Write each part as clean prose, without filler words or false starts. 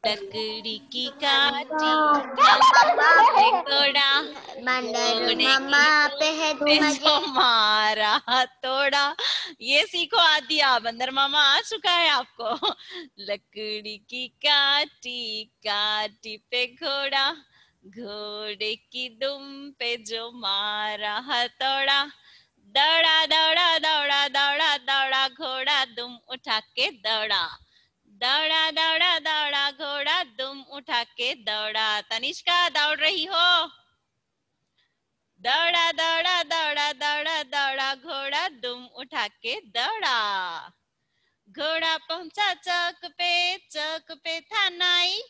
लकड़ी की काठी पे घोड़ा, घोड़े पे जो मारा हथौड़ा। ये सीखो आदिया, बंदर मामा आ चुका है आपको। लकड़ी की काठी, काठी पे घोड़ा, घोड़े की दुम पे जो मारा हथौड़ा। दौड़ा दौड़ा दौड़ा दौड़ा दौड़ा घोड़ा दुम उठा के दौड़ा। दौड़ा दौड़ा दौड़ा घोड़ा दुम उठा के दौड़ा। तनिष्का दौड़ रही हो? दौड़ा दौड़ा दौड़ा दौड़ा दौड़ा घोड़ा दुम उठा के दौड़ा। घोड़ा पहुंचा चौक पे था नाई।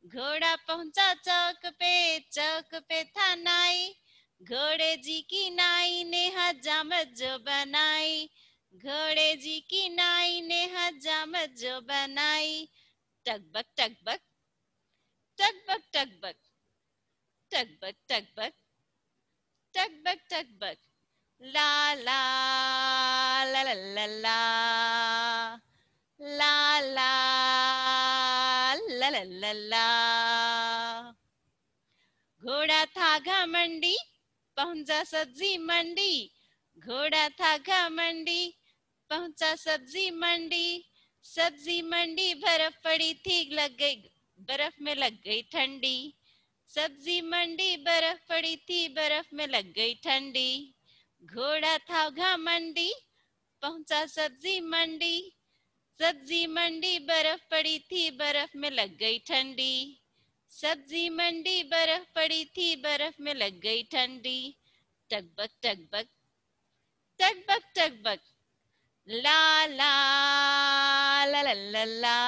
घोड़ा पहुंचा चौक पे था नाई। घोड़े जी की नाई ने हजामत जो बनाई। घोड़े जी की नाई ने हजामत जो बनाई। टकबक टकबक, टकबक टकबक, टकबक टकबक, टकबक टकबक, ला ला ला ला ला ला, ला ला ला ला ला ला। घोड़ा था घमंडी, पहुंचा सब्जी मंडी। घोड़ा था घमंडी, पहुंचा सब्जी मंडी। सब्जी मंडी बर्फ पड़ी थी, लग गई बर्फ में लग गई ठंडी। सब्जी मंडी बर्फ पड़ी थी, बर्फ में लग गई ठंडी। घोड़ा था घमंडी, पहुंचा सब्जी मंडी। सब्जी मंडी बर्फ पड़ी थी, बर्फ में लग गई ठंडी। सब्जी मंडी बर्फ पड़ी थी, बर्फ में लग गई ठंडी। टकबक टकबक, टकबक टकबक, ला ला ला ला ला ला,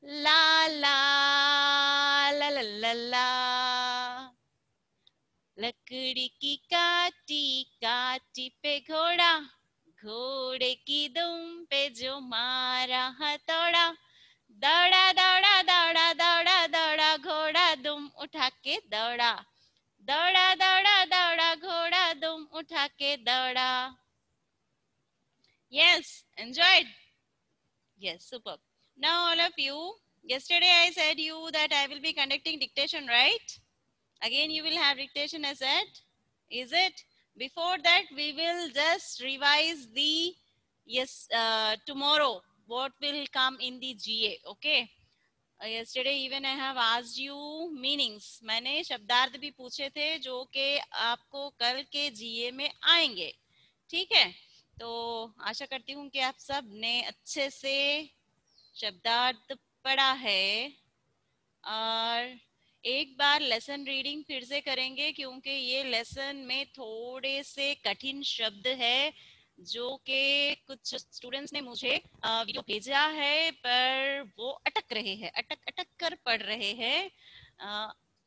ला ला ला ला ला ला। लकड़ी की काटी, काटी पे घोड़ा, घोड़े की दुम पे जो मारा हथौड़ा। दौड़ा दौड़ा दौड़ा दौड़ा दौड़ा घोड़ा दुम उठा के दौड़ा। दौड़ा दौड़ा दौड़ा घोड़ा दुम उठा के दौड़ा। Yes, enjoyed. Yes, superb. Now all of you, yesterday I said you that I will be conducting dictation, right? Again you will have dictation as said. Is it? Before that we will just revise the, yes, tomorrow what will come in the GA, okay? Yesterday even I have asked you meanings. मैंने शब्दार्थ भी पूछे थे जो कि आपको कल के GA में आएंगे, ठीक है? तो आशा करती हूँ कि आप सब ने अच्छे से शब्दार्थ पढ़ा है। और एक बार लेसन रीडिंग फिर से करेंगे क्योंकि ये लेसन में थोड़े से कठिन शब्द है जो कि कुछ स्टूडेंट्स ने मुझे वीडियो भेजा है पर वो अटक रहे हैं, अटक अटक कर पढ़ रहे हैं,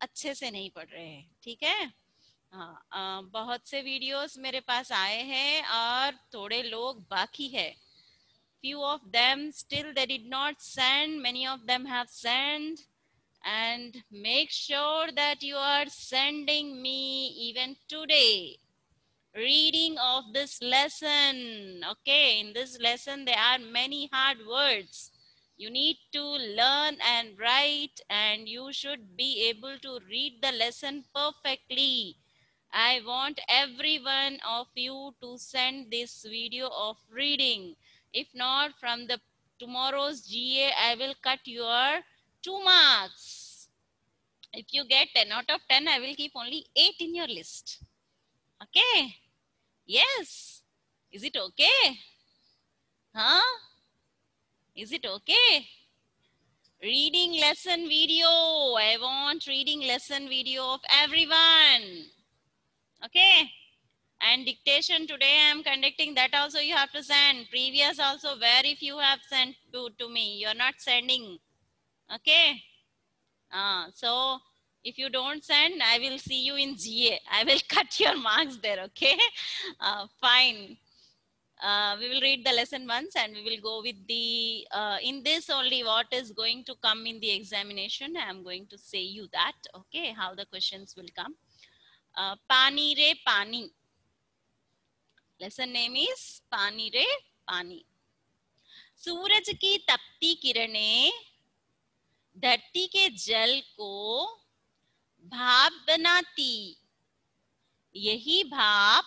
अच्छे से नहीं पढ़ रहे हैं, ठीक है? हाँ, बहुत से वीडियोस मेरे पास आए हैं और थोड़े लोग बाकी है। Few of them still they did not send, many of them have sent, and make sure that you are sending me even today reading of this lesson. Okay, in this lesson there are many hard words. You need to learn and write, and you should be able to read the lesson perfectly. I want every one of you to send this video of reading. If not, from the tomorrow's GA, I will cut your 2 marks. If you get 10 out of 10, I will keep only 8 in your list. Okay? Yes. Is it okay? Huh? Is it okay? Reading lesson video. I want reading lesson video of everyone. Okay? And dictation today I am conducting, that also you have to send. Previous also very few have sent to me. You are not sending. Okay? So if you don't send, I will see you in GA. I will cut your marks there. Okay? Fine. We will read the lesson once and we will go with the, in this only what is going to come in the examination. I am going to say you that, okay, how the questions will come. Pani re pani. Lesson name is Pani re Pani. सूरज की तपती किरणें धरती के जल को भाप बनाती, यही भाप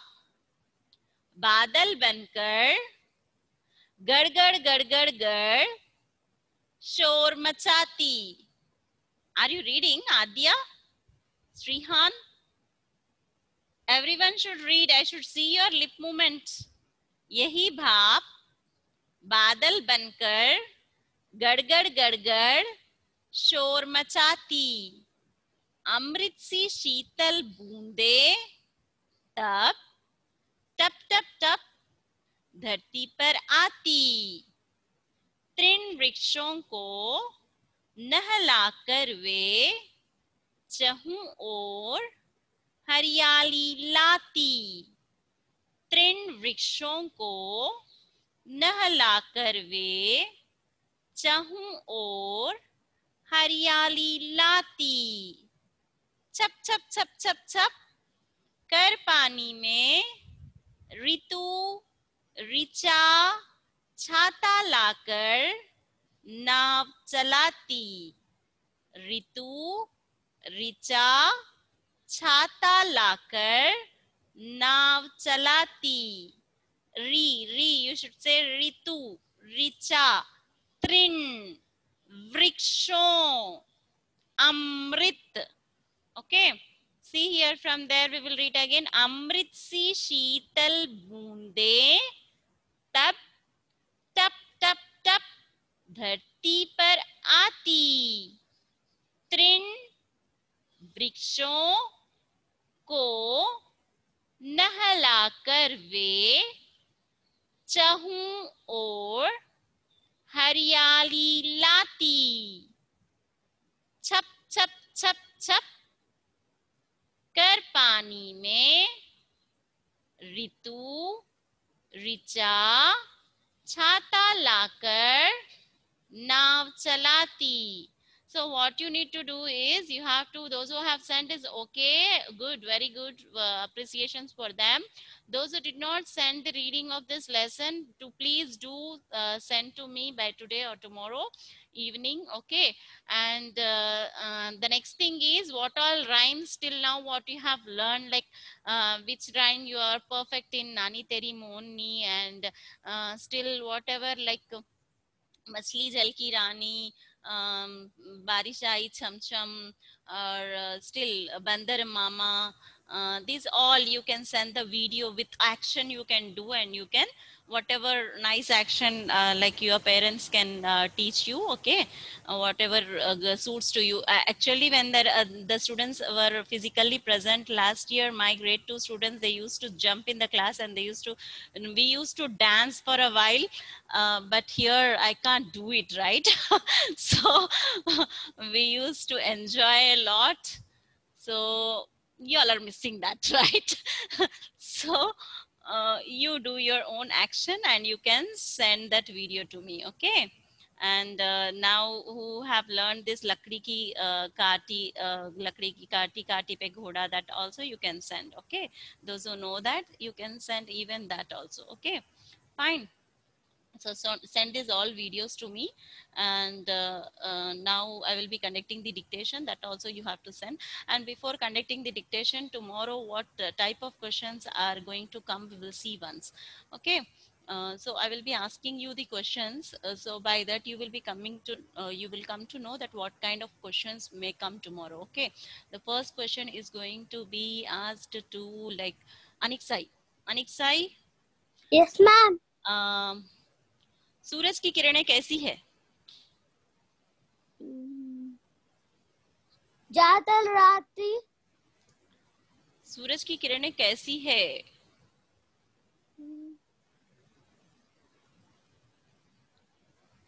बादल बनकर गड़गड़ गड़गड़ गड़ शोर मचाती। Are you reading Aadya, Shrihan? Everyone should read. I should see your lip movement. यही भाप बादल बनकर गड़गड़ गड़गड़ शोर मचाती, अमृत सी शीतल बूंदे तब टप टप टप धरती पर आती, तृण वृक्षों को नहलाकर वे चहुं ओर हरियाली लाती, तृण वृक्षों को नहलाकर वे चहुं ओर हरियाली लाती, छप छप छप छप छप कर पानी में ऋतु ऋचा छाता लाकर नाव चलाती, ऋतु ऋचा छाता लाकर नाव चलाती, री री यू शुड से ऋतु ऋचा, तृण वृक्षों, अमृत. Okay, see here from there we will read again. अमृत सी शीतल बूंदे तब टप टप टप धरती पर आती, तृण वृक्षों को नहलाकर वे चहुं ओर हरियाली लाती, छप छप छप छप कर पानी में ऋतु ऋचा छाता लाकर नाव चलाती. So what you need to do is you have to, those who have sent is okay, good, very good, appreciations for them. Those who did not send the reading of this lesson, to please do send to me by today or tomorrow evening, okay? And the next thing is what all rhymes till now what you have learned, like which rhyme you are perfect in, Nani Teri Monni, and still whatever, like मछली जल की रानी, बारिश आई छम छम, or still बंदर मामा, these all you can send the video with action you can do, and you can whatever nice action like your parents can teach you, okay? Whatever suits to you. Actually when the students were physically present last year, my grade 2 students, they used to jump in the class and we used to dance for a while, but here I can't do it, right? So we used to enjoy a lot, so you all are missing that, right? So you do your own action and you can send that video to me, okay? And now who have learned this lakdi ki kaati kaati pe ghoda, that also you can send, okay? Those who know that, you can send even that also, okay? Fine. So send these all videos to me, and now I will be conducting the dictation, that also you have to send. And before conducting the dictation tomorrow, what type of questions are going to come, we will see once, okay? So I will be asking you the questions, so by that you will be coming to you will come to know that what kind of questions may come tomorrow, okay? The first question is going to be asked to like Aniksai. Aniksai? Yes ma'am. सूरज की किरणें कैसी है? ज्यादा राती। सूरज की किरणें कैसी है?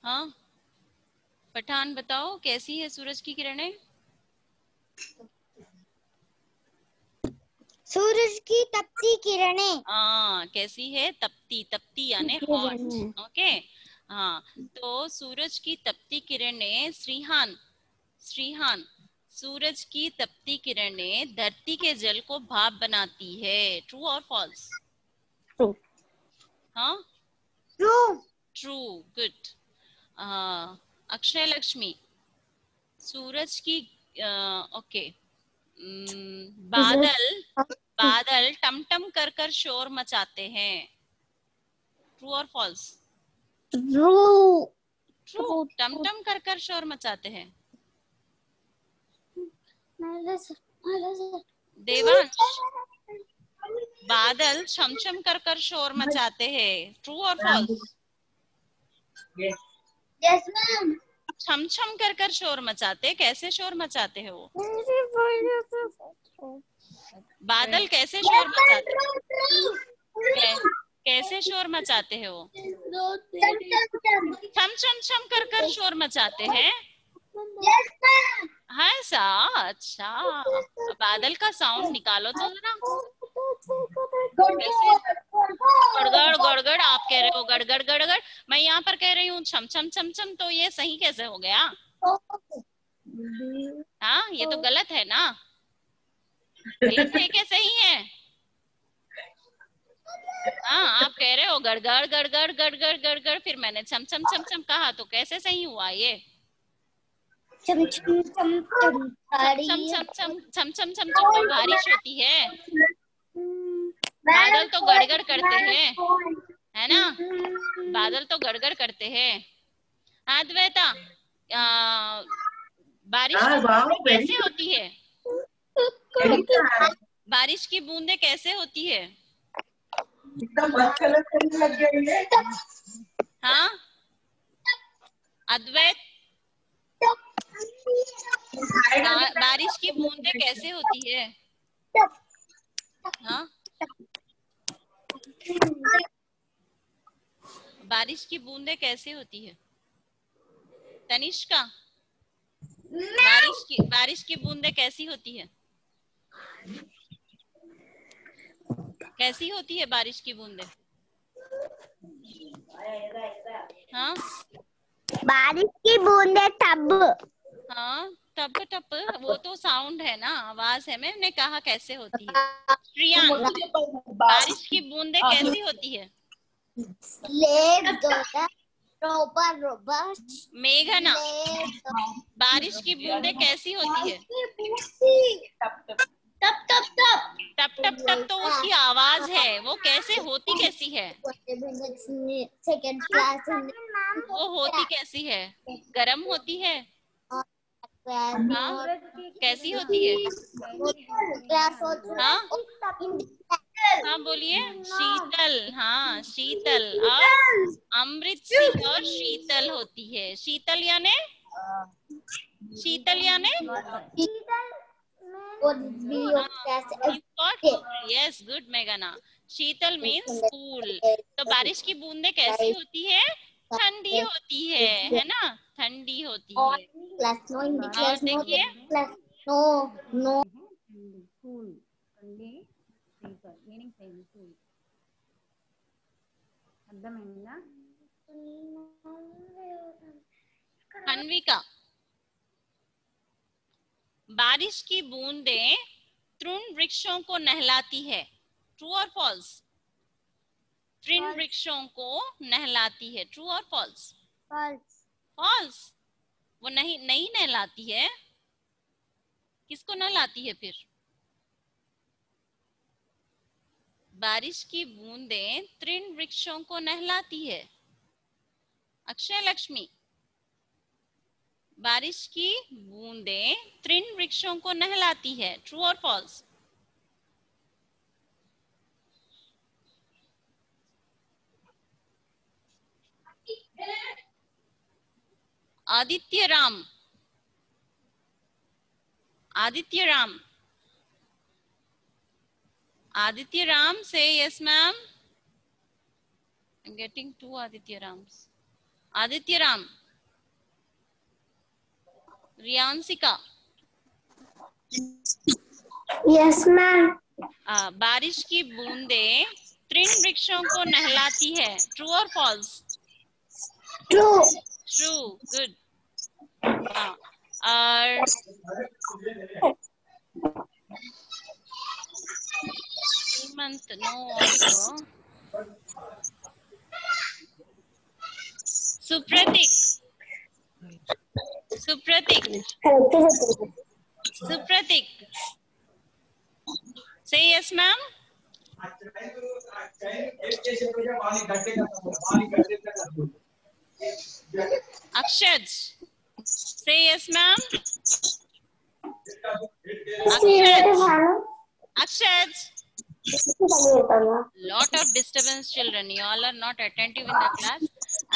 हाँ पठान बताओ, कैसी है सूरज की किरणें? सूरज की तपती किरणें। हाँ कैसी है? तपती, तपती यानी हॉट, ओके? हाँ तो सूरज की तपती किरणें, श्रीहान श्रीहान, सूरज की तपती किरणें धरती के जल को भाप बनाती है, ट्रू और फॉल्स? ट्रू। हाँ true. True, good. Akshay Lakshmi, सूरज की ओके। बादल बादल टमटम कर कर शोर मचाते हैं। ट्रू और फॉल्स? True. ट्रू, टमटम कर कर शोर मचाते हैं। देवांश, बादल छमछम कर कर शोर मचाते हैं। ट्रू और फॉल्स? Yes, ma'am. छमछम कर कर शोर मचाते, कैसे शोर मचाते हैं वो? बादल कैसे शोर मचाते हैं? कैसे शोर मचाते हैं वो? छम छम छम कर कर शोर मचाते हैं। Yes, ma'am. हाँ ऐसा, अच्छा। बादल का साउंड निकालो तो जरा। कैसे? गड़गड़ गड़गड़ आप कह रहे हो, गड़गड़ गड़गड़। मैं यहाँ पर कह रही हूँ छम छम छम छम, तो ये सही कैसे हो गया? हाँ, ये तो गलत है ना। गलत है क्या सही है? हाँ, आप कह रहे हो गड़गड़ गड़गड़ गड़गड़ गड़गड़, फिर मैंने छम छम छम छम कहा, तो कैसे सही हुआ ये? चम चम चम चम छम छम छम छम छम छम छम तो बारिश होती है। बादल तो गड़गड़ करते हैं, है ना? बादल तो गड़गड़ करते हैं। हाँ द्वैता, बारिश की बूंदें कैसे होती है? बारिश की बूंदें कैसे होती है? हाँ अद्वैत, बारिश की बूंदें कैसे होती है? हाँ, बारिश की बूंदें कैसे होती है? तनिष्का, बारिश की बूंदें कैसी होती है? कैसी होती है बारिश की बूंदें? हाँ, बारिश की बूंदे टब। हाँ टप टप, वो तो साउंड है ना, आवाज है। मैंने कहा कैसे होती है। श्रियान, बारिश की बूंदें कैसी होती है? मेघना, बारिश की बूंदें कैसी होती है? टप टप टप टप टप टप तो उसकी आवाज है, वो कैसे होती कैसी है? सेकंड क्लास वो होती कैसी है? गरम होती है? हाँ, कैसी होती है? हाँ हाँ बोलिए। शीतल, हाँ शीतल। और अमृत सी और शीतल होती है। शीतल यानी, शीतल यानी यस, गुड मेघना। शीतल मीन्स कूल। तो बारिश की बूंदें कैसी होती है? ठंडी होती है ना? ठंडी होती है। और देखिए, अन्विका, बारिश की बूंदें तृण वृक्षों को नहलाती है। ट्रू और फॉल्स? तृण वृक्षों को नहलाती है। ट्रू और फॉल्स? फॉल्स। वो नहीं नहीं नहलाती है। किसको नहलाती है फिर? बारिश की बूंदें तृण वृक्षों को नहलाती है। अक्षय लक्ष्मी, बारिश की बूंदें तृण वृक्षों को नहलाती है। ट्रू और फॉल्स? आदित्य राम, आदित्य राम, आदित्य राम से yes ma'am. I'm getting two Aditya Rams. Aditya Ram, Riyanshika, yes ma'am. बारिश की बूंदें तृण वृक्षों को नहलाती है। ट्रू और फॉल्स? ट्रू। True, good. और Hemant no also. Supratik, Supratik. Supratik. Say yes, ma'am. Akshaj. Say yes, ma'am. Akshaj. Akshaj. Lot of disturbance, children. You all are not attentive in the class,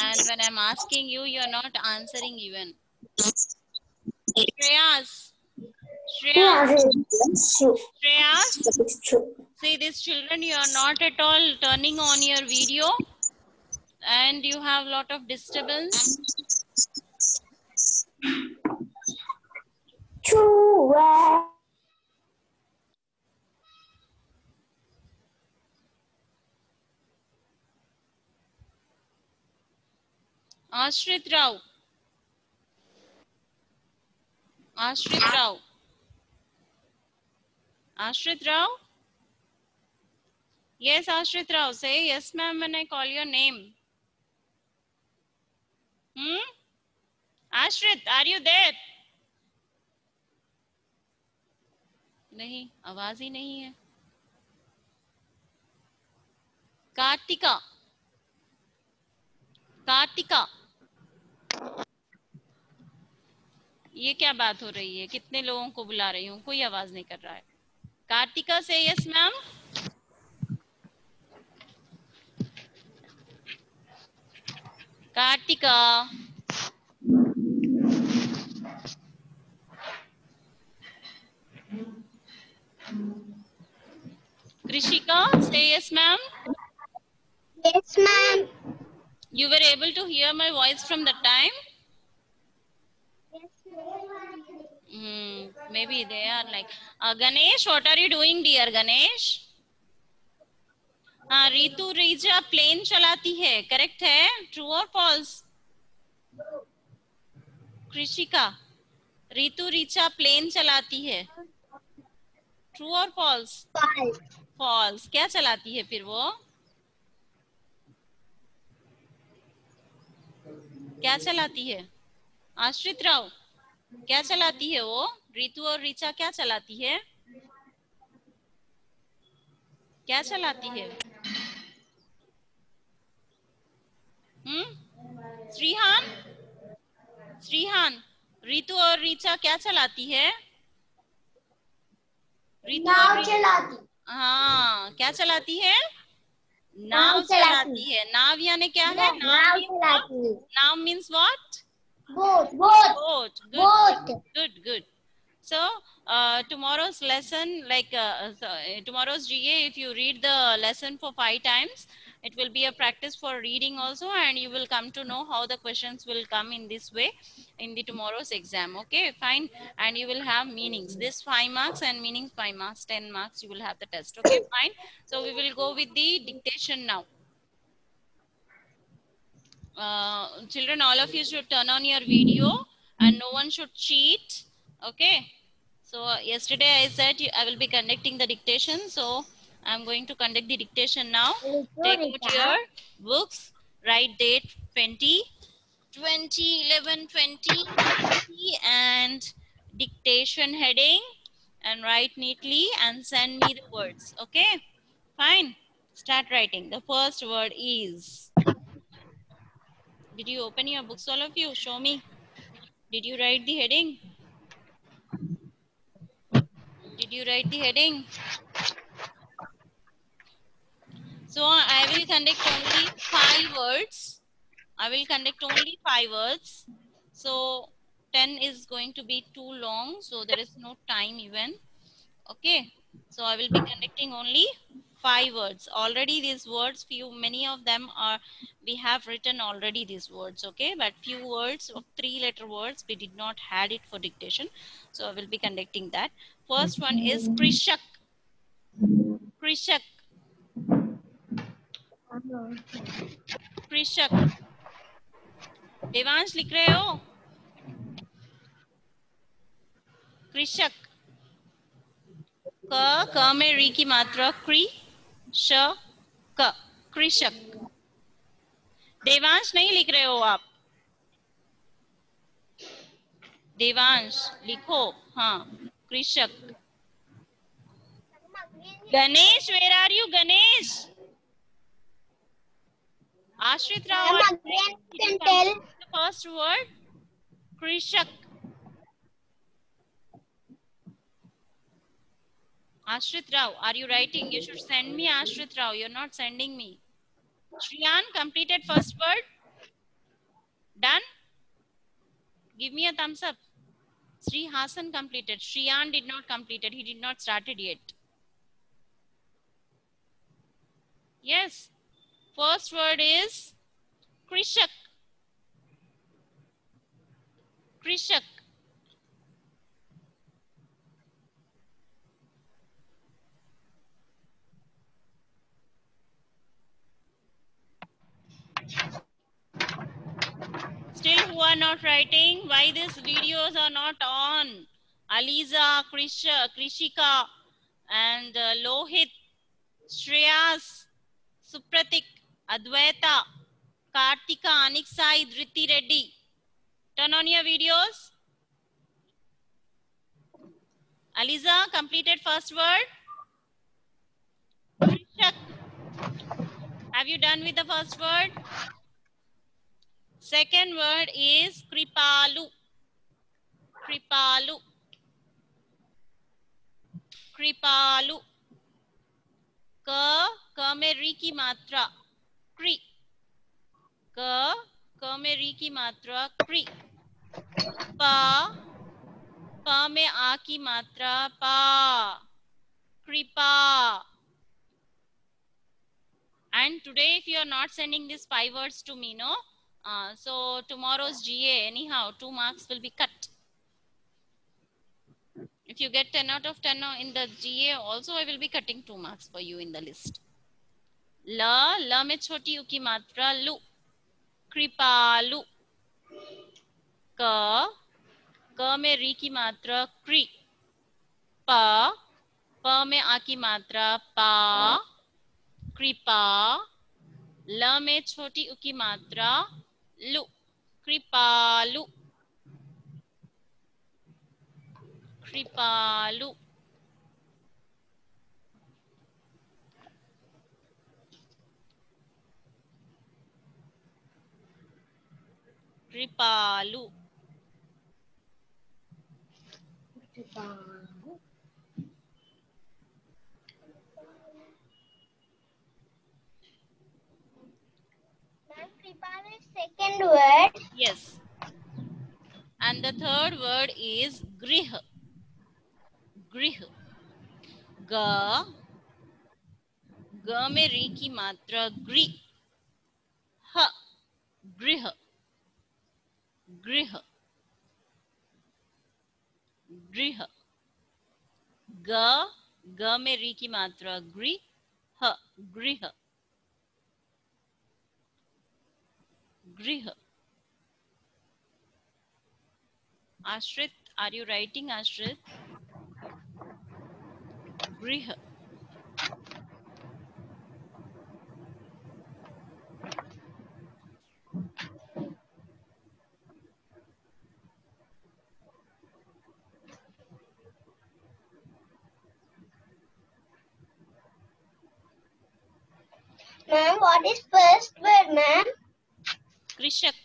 and when I'm asking you, you are not answering even. Shreyas. See, these children, you are not at all turning on your video, and you have lot of disturbance. Ashrit Rao. Ashrit Rao. Ashrit Rao? Yes, Ashrit Rao. Say yes, ma'am, when I call your name. Ashrit, are you there? नहीं, आवाज ही नहीं है. कार्तिका. कार्तिका. ये क्या बात हो रही है? कितने लोगों को बुला रही हूँ, कोई आवाज नहीं कर रहा है. कार्तिका से yes ma'am. Kartika. Krishika, say yes ma'am. Yes, ma'am. You were able to hear my voice from the time? Maybe they are like Ganesh, what are you doing, dear Ganesh? हाँ, रितु रीजा प्लेन चलाती है, correct है? True और false? कृषिका, Ritu Richa plane चलाती है, true और false? False. क्या चलाती है फिर वो? क्या चलाती है? आश्रित राव, क्या चलाती है वो? रितु और रीचा क्या चलाती है? क्या चलाती है? श्रीहान. श्रीहान, रितु और रीचा क्या चलाती है? रितु और चलाती. हाँ, क्या चलाती है? नाव चलाती है. नाव यानी क्या है? नाव चलाती. नाव means what? Boat. Boat. Good. Boat. Good. So tomorrow's lesson, like tomorrow's GA, if you read the lesson for 5 times, it will be a practice for reading also, and you will come to know how the questions will come in this way in the tomorrow's exam. Okay, fine. And you will have meanings. This 5 marks and meanings 5 marks, 10 marks. You will have the test. Okay, fine. So we will go with the dictation now. Children, all of you should turn on your video, and no one should cheat. Okay. So yesterday I said I will be conducting the dictation. So I'm going to conduct the dictation now. Take out your books. Write date 20, 11, 20, and dictation heading, and write neatly and send me the words. Okay. Fine. Start writing. The first word is. Did you open your books, all of you? Show me. Did you write the heading? Did you write the heading? So I will conduct only 5 words. I will conduct only 5 words. So 10 is going to be too long. So there is no time even. Okay. So I will be conducting only 5 words. Already these words, many of them are, we have written already these words. Okay. But few words of 3-letter words, we did not had it for dictation. So I will be conducting that. First one is Krishak. Krishak. कृषक. देवांश लिख रहे हो? कृषक. क में री की मात्रा क्री श क. कृषक. देवांश नहीं लिख रहे हो आप? देवांश लिखो. हाँ, कृषक. Ganesh, where are you, Ganesh? Ashrit Rao, Ma'am, again you can tell. the first word? Krishak. Ashrit Rao, are you writing? You should send me Ashrit Rao. You're not sending me. Shriyan completed first word. Done. Give me a thumbs up. Sri Hasan completed. Shriyan did not complete it. He did not started yet. Yes. First word is Krishak. Krishak. Still who are not writing? Why these videos are not on? Aliza, Krishika, and Lohit, Shreyas, Supratik, Advaita, Kartika, Aniksa, Dhriti Reddy. Turn on your videos. Aliza completed first word. Krishak. Have you done with the first word? Second word is Kripalu. Kripalu. Kripalu. क में री की मात्रा क्री. क में री की मात्रा क्री. प में आ की मात्रा पा. कृपा. And today if you are not sending these 5 words to me, no, so tomorrow's GA anyhow 2 marks will be cut. If you get 10 out of 10 in the GA also, I will be cutting 2 marks for you in the list. ल में छोटी you की मात्रा लु. कृपालु. क में री की मात्रा क्री. प में आ की मात्रा पा. कृपा. ल में छोटी उ की मात्रा लु. कृपालु. कृपालु. कृपालु. Ma'am, Kripalu is second word. Yes. And the third word is grih. Grih. ग में री की मात्रा ग्री. ह. गृह. गृह. गृह. ग में री की मात्रा ग्री. ह. गृह. गृह. Ashrit, are you writing, Ashrit? Grih. Ma'am, what is first word, ma'am? Krishak.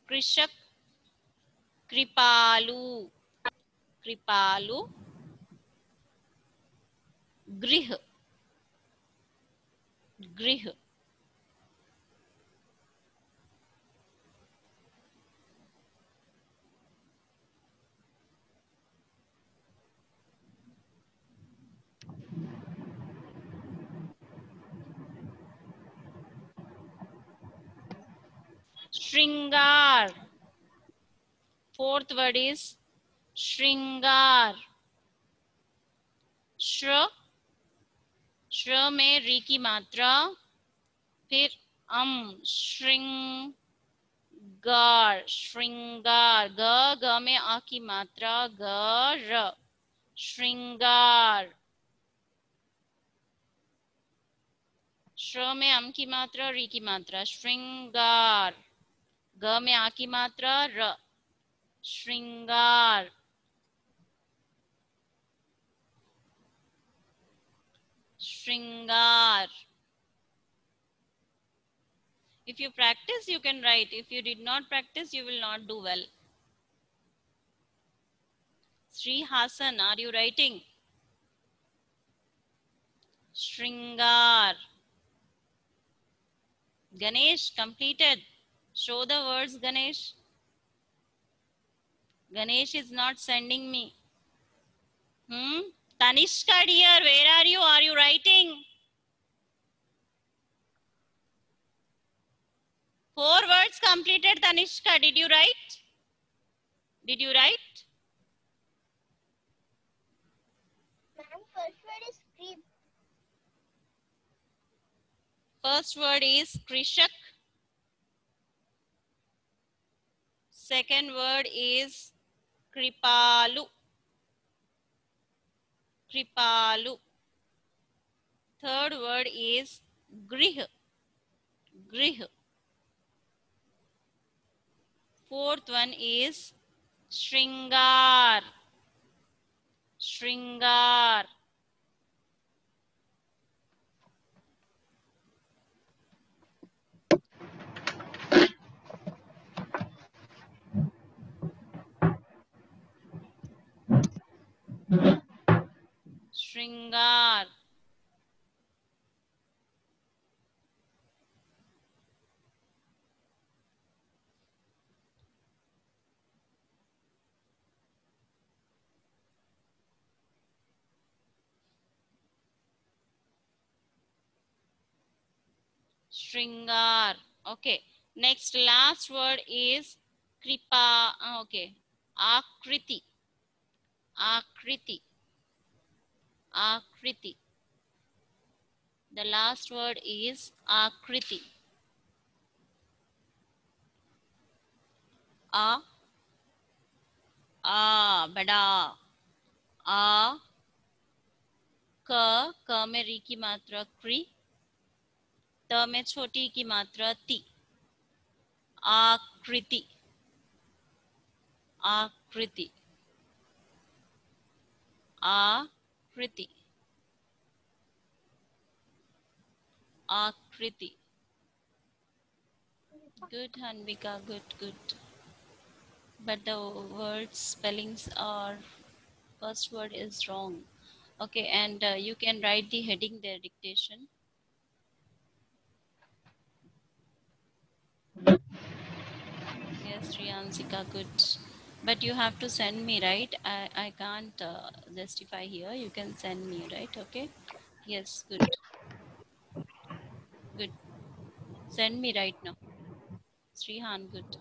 Krishak. Kripalu. Kripalu. Grih. Grih. Shringar. Fourth word is Shringar. श्र. श्र में री की मात्रा. फिर श्रृंगार. श्रृंगार. ग में आ की मात्रा ग. श्रृंगार. श्र में की मात्रा री की मात्रा. श्रृंगार. ग में आ की मात्रा र, श्रृंगार, श्रृंगार. If you practice, you can write. If you did not practice, you will not do well. Sri Hasan, are you writing? Shringar. Ganesh, completed. Show the words, Ganesh. Ganesh is not sending me. Tanishka dear, where are you? Are you writing? 4 words completed, Tanishka. Did you write? Did you write? Ma'am, first word is creep. First word is Krishak. Second word is Kripalu. Kripalu. Third word is Grih. Grih. Fourth one is Shringar. Shringar. Shringar. Shringar. Okay. Next, last word is Kripa. Okay. Akriti. Akriti. Akriti. The last word is Akriti. बड़ा. क में री की मात्रा क्री, त में छोटी की मात्रा ती. आकृति. आकृति. आकृति. आकृति. Good, Hanvika. Good. But the word spellings are, first word is wrong. Okay, and you can write the heading there, dictation. Yes, Riyansika, good. But you have to send me, right? I can't justify here. You can send me, right? Okay. Yes, good. Good. Send me right now. Srihan, good.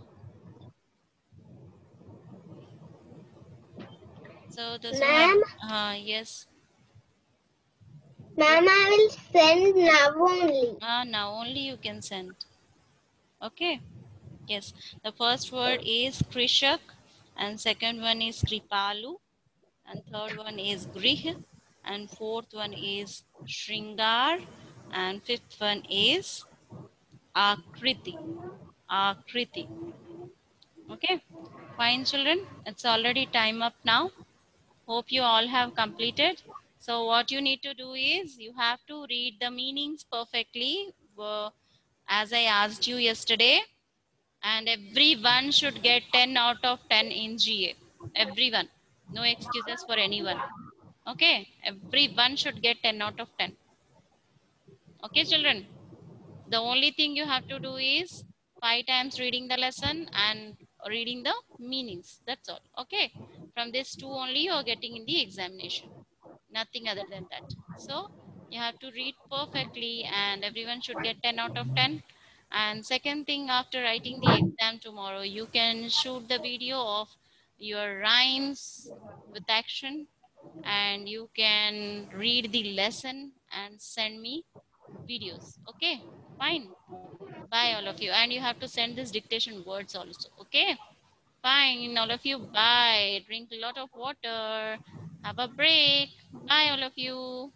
So those who have, Ma'am, yes. ma'am, I will send now only. Now only you can send. Okay. Yes. The first word is Krishak, and second one is Kripalu, and third one is Grih, and fourth one is Shringar, and fifth one is Akriti. Akriti. Okay. Fine, children. It's already time up now. Hope you all have completed. So what you need to do is you have to read the meanings perfectly as I asked you yesterday, and everyone should get 10 out of 10 in GA. Everyone. No excuses for anyone. Okay. Everyone should get 10 out of 10. Okay, children. The only thing you have to do is 5 times reading the lesson and reading the meanings. That's all. Okay. From this 2 only you are getting in the examination. Nothing other than that. So you have to read perfectly and everyone should get 10 out of 10. And second thing, after writing the exam tomorrow, you can shoot the video of your rhymes with action, and you can read the lesson and send me videos. Okay, fine. Bye all of you. And you have to send this dictation words also. Okay, fine. All of you, bye. Drink a lot of water. Have a break. Bye all of you.